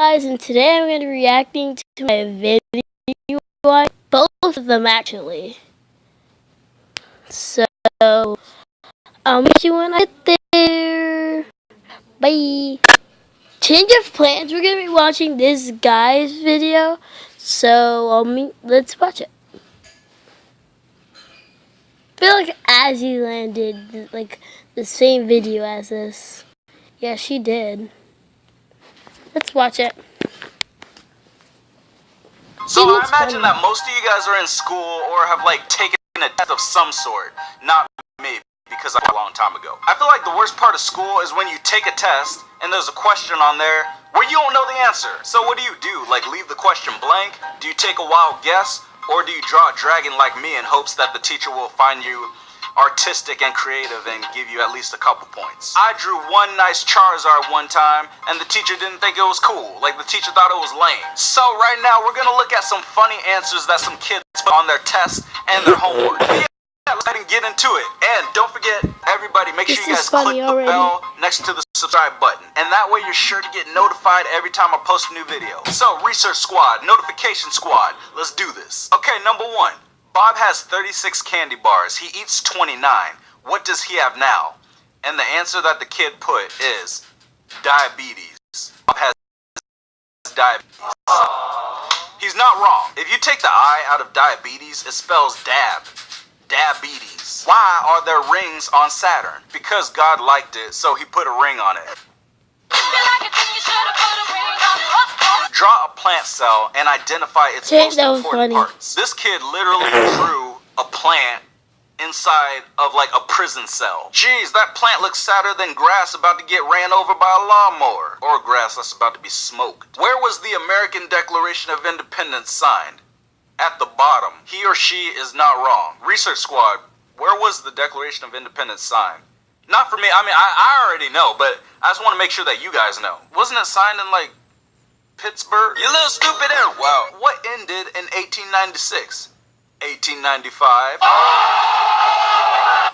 Guys, and today I'm going to be reacting to my video, both of them actually. So, I'll meet you when I get there. Bye. Change of plans. We're going to be watching this guy's video. So, let's watch it. I feel like Azzyland did like the same video as this. Yeah, she did. Let's watch it. So I imagine that most of you guys are in school or have like taken a test of some sort. Not me, because I a long time ago. I feel like the worst part of school is when you take a test and there's a question on there where you don't know the answer. So what do? Like leave the question blank? Do you take a wild guess? Or do you draw a dragon like me in hopes that the teacher will find you artistic and creative and give you at least a couple points? I drew one nice Charizard one time and the teacher didn't think it was cool. Like the teacher thought it was lame. So right now we're gonna look at some funny answers that some kids put on their tests and their homework. Yeah, let's get into it. And don't forget, everybody, make sure you guys click the bell next to the subscribe button. And that way you're sure to get notified every time I post a new video. So, Research Squad, Notification Squad, let's do this. Okay, number 1. Bob has 36 candy bars. He eats 29. What does he have now? And the answer that the kid put is diabetes. Bob has diabetes. He's not wrong. If you take the I out of diabetes, it spells dab. Diabetes. Why are there rings on Saturn? Because God liked it, so he put a ring on it. Draw a plant cell and identify its most important parts. This kid literally drew a plant inside of like a prison cell. Jeez, that plant looks sadder than grass about to get ran over by a lawnmower. Or grass that's about to be smoked. Where was the American Declaration of Independence signed? At the bottom. He or she is not wrong. Research Squad, where was the Declaration of Independence signed? Not for me. I mean, I already know, but I just want to make sure that you guys know. Wasn't it signed in, like, Pittsburgh? You little stupid air. Wow. What ended in 1896? 1895.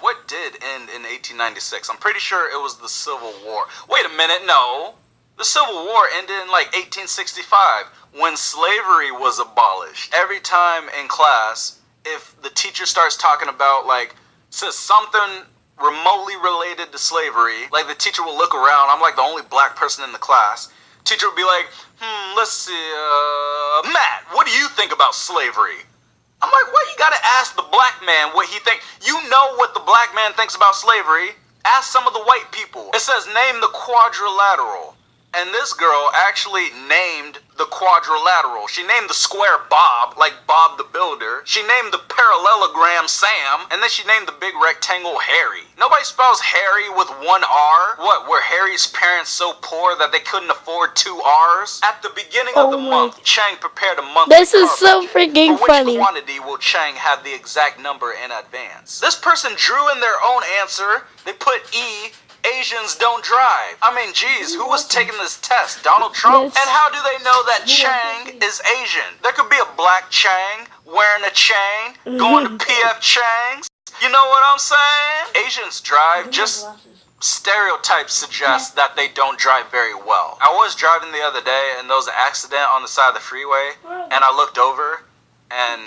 What did end in 1896? I'm pretty sure it was the Civil War. Wait a minute, no. The Civil War ended in, like, 1865. When slavery was abolished. Every time in class, if the teacher starts talking about, like, says something remotely related to slavery, like the teacher will look around, I'm like the only black person in the class, teacher would be like, let's see, Matt, what do you think about slavery? I'm like, why you gotta ask the black man what he thinks? You know what the black man thinks about slavery. Ask some of the white people. It says, name the quadrilateral. And this girl actually named the quadrilateral. She named the square Bob, like Bob the Builder. She named the parallelogram Sam. And then she named the big rectangle Harry. Nobody spells Harry with one R. What, were Harry's parents so poor that they couldn't afford 2 R's? At the beginning of the month, Chang prepared a monthly This is so freaking funny. For which quantity will Chang have the exact number in advance? This person drew in their own answer. They put E. Asians don't drive. I mean, geez, who was taking this test? Donald Trump? And how do they know that Chang is Asian? There could be a black Chang wearing a chain, going to PF Chang's. You know what I'm saying? Asians drive, just stereotypes suggest that they don't drive very well. I was driving the other day and there was an accident on the side of the freeway and I looked over and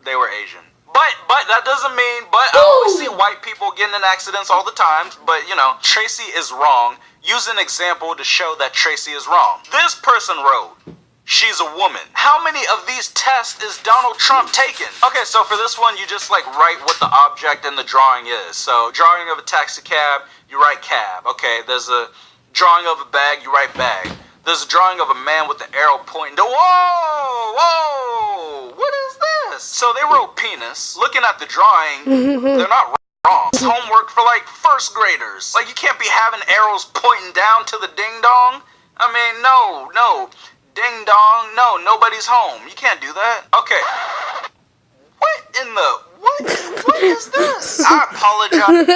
they were Asian. But that doesn't mean, I always see white people getting in accidents all the time, but you know, Tracy is wrong. Use an example to show that Tracy is wrong. This person wrote, she's a woman. How many of these tests is Donald Trump taking? Okay, so for this one, you just like write what the object in the drawing is. So drawing of a taxi cab, you write cab. Okay, there's a drawing of a bag, you write bag. There's a drawing of a man with the arrow pointing to, whoa, what is this? So they wrote penis. Looking at the drawing, they're not wrong. It's homework for like first graders. Like you can't be having arrows pointing down to the ding dong. I mean, no, ding dong, no, nobody's home. You can't do that. Okay. What is this? I apologize.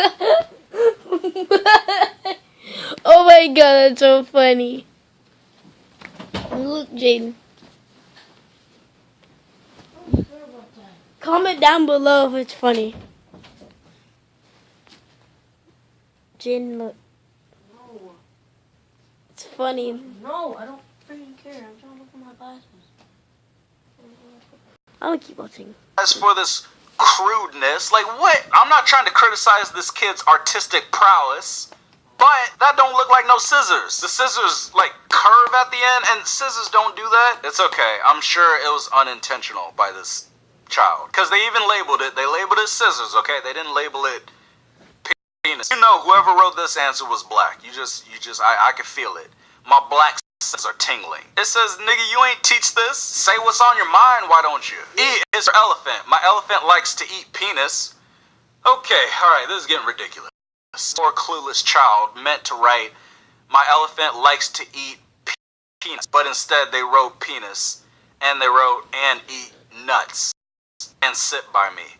Oh my god, that's so funny. Look, Jaden. Comment down below if it's funny. Jaden, look. No. It's funny. No, I don't think Here, I'm trying to look for my glasses. I'll keep watching. As for this crudeness, like what? I'm not trying to criticize this kid's artistic prowess, but that don't look like no scissors. The scissors like curve at the end, and scissors don't do that. It's okay. I'm sure it was unintentional by this child, because they even labeled it. They labeled it scissors. Okay, they didn't label it penis. You know, whoever wrote this answer was black. I can feel it. My black senses are tingling. It says, nigga, you ain't teach this. Say what's on your mind, why don't you? E is for elephant. My elephant likes to eat penis. Okay, alright, this is getting ridiculous. Poor clueless child meant to write, my elephant likes to eat penis, but instead they wrote penis, and they wrote, and eat nuts, and sit by me.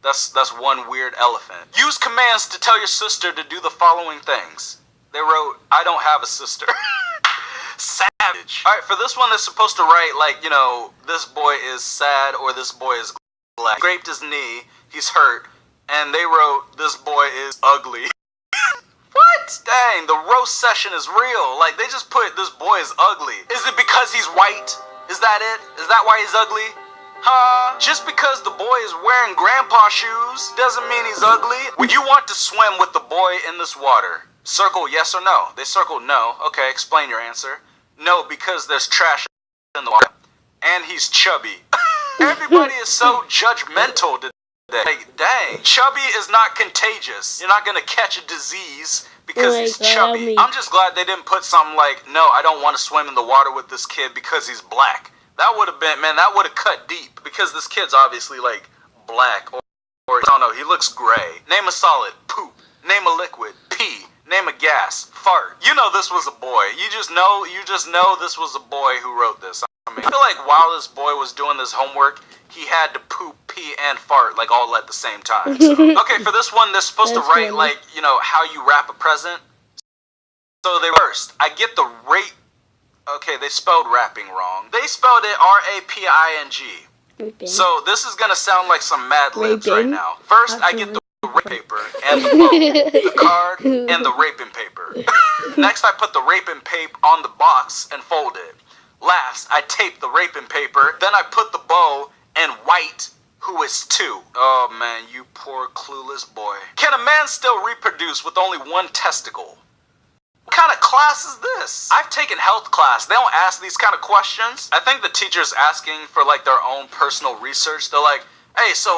That's one weird elephant. Use commands to tell your sister to do the following things. They wrote, I don't have a sister. Savage. Alright, for this one, they're supposed to write, like, you know, this boy is sad or this boy is glad. He scraped his knee, he's hurt, and they wrote, this boy is ugly. What? Dang, the roast session is real. Like, they just put, this boy is ugly. Is it because he's white? Is that it? Is that why he's ugly? Huh? Just because the boy is wearing grandpa shoes doesn't mean he's ugly. Would you want to swim with the boy in this water? Circle yes or no. They circled no. Okay, explain your answer. No, because there's trash in the water. And he's chubby. Everybody is so judgmental today. Like, dang. Chubby is not contagious. You're not gonna catch a disease because he's chubby. I'm just glad they didn't put something like, no, I don't want to swim in the water with this kid because he's black. That would have been, man, that would have cut deep. Because this kid's obviously, like, black. Or I don't know, he looks gray. Name a solid, poop. Name a liquid, pee. Name a gas, fart. You know this was a boy. You just know this was a boy who wrote this. I mean, I feel like while this boy was doing this homework, he had to poop, pee, and fart, like, all at the same time. So. Okay, for this one, they're supposed to write, like, you know, how you wrap a present. So they first, I get the rape. Okay, they spelled rapping wrong. They spelled it R-A-P-I-N-G. Raping. So this is gonna sound like some Mad Libs right now. First, I get the rape paper and the book, the card, and the raping paper. Next, I put the raping paper on the box and fold it. Last, I tape the raping paper. Then I put the bow and White, who is 2. Oh man, you poor clueless boy. Can a man still reproduce with only one testicle? What kind of class is this? I've taken health class. They don't ask these kind of questions. I think the teacher's asking for like their own personal research. They're like, hey, so,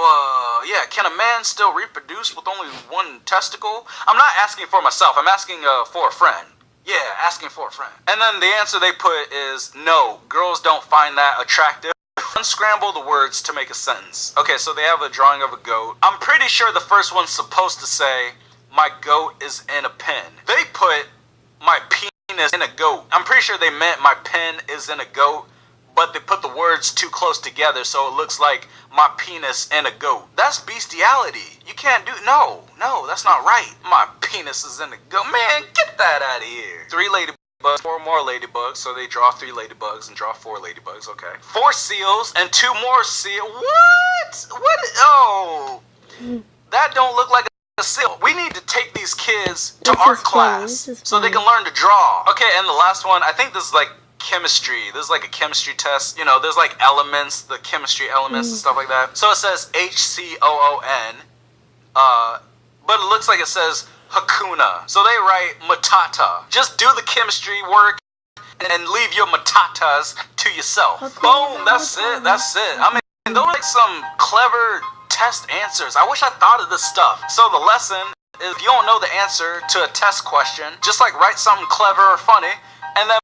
yeah, can a man still reproduce with only one testicle? I'm not asking for myself. I'm asking for a friend. Yeah, asking for a friend. And then the answer they put is, no, girls don't find that attractive. Unscramble the words to make a sentence. Okay, so they have a drawing of a goat. I'm pretty sure the first one's supposed to say, my goat is in a pen. They put my penis in a goat. I'm pretty sure they meant my pen is in a goat, but they put the words too close together so it looks like my penis in a goat. That's bestiality. You can't do, no, that's not right. My penis is in a goat. Man, get that out of here. 3 ladybugs, 4 more ladybugs, so they draw 3 ladybugs and draw 4 ladybugs, okay. 4 seals and 2 more seals. What? Oh, that don't look like a seal. We need to take these kids to art class so they can learn to draw. Okay, and the last one, I think this is like chemistry. This is like a chemistry test. You know, there's like elements, the chemistry elements and stuff like that. So it says HCOON, but it looks like it says Hakuna. So they write Matata. Just do the chemistry work and leave your matatas to yourself. Boom, that's it. I mean, those are like some clever test answers. I wish I thought of this stuff. So the lesson is, if you don't know the answer to a test question, just like write something clever or funny, and then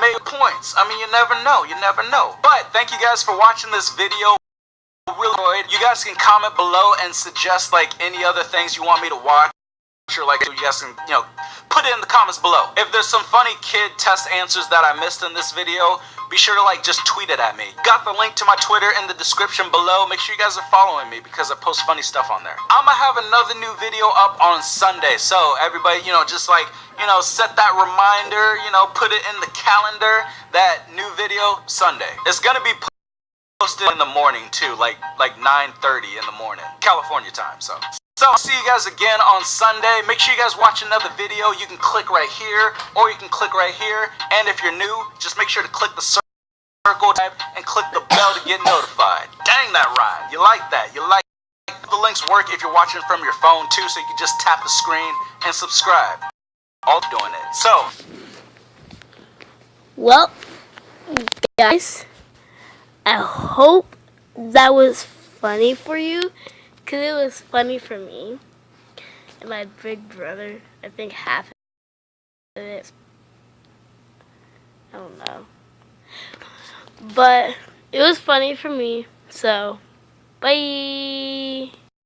make points. I mean, you never know. But thank you guys for watching this video. Really enjoyed. You guys can comment below and suggest like any other things you want me to watch, or like you guys can, you know, put it in the comments below. If there's some funny kid test answers that I missed in this video, be sure to like just tweet it at me. Got the link to my Twitter in the description below. Make sure you guys are following me because I post funny stuff on there. I'm gonna have another new video up on Sunday, so everybody, you know, just like, you know, set that reminder, you know, put it in the calendar, that new video Sunday. It's gonna be posted in the morning too, like 9:30 in the morning, California time. So So I'll see you guys again on Sunday. Make sure you guys watch another video. You can click right here, or you can click right here. And if you're new, just make sure to click the circle tab and click the bell to get notified. Dang, that rhyme. You like that? You like the links work if you're watching from your phone too, so you can just tap the screen and subscribe. All doing it. So, well, guys, I hope that was funny for you, because it was funny for me and my big brother. I think half of it, I don't know, but it was funny for me. So bye.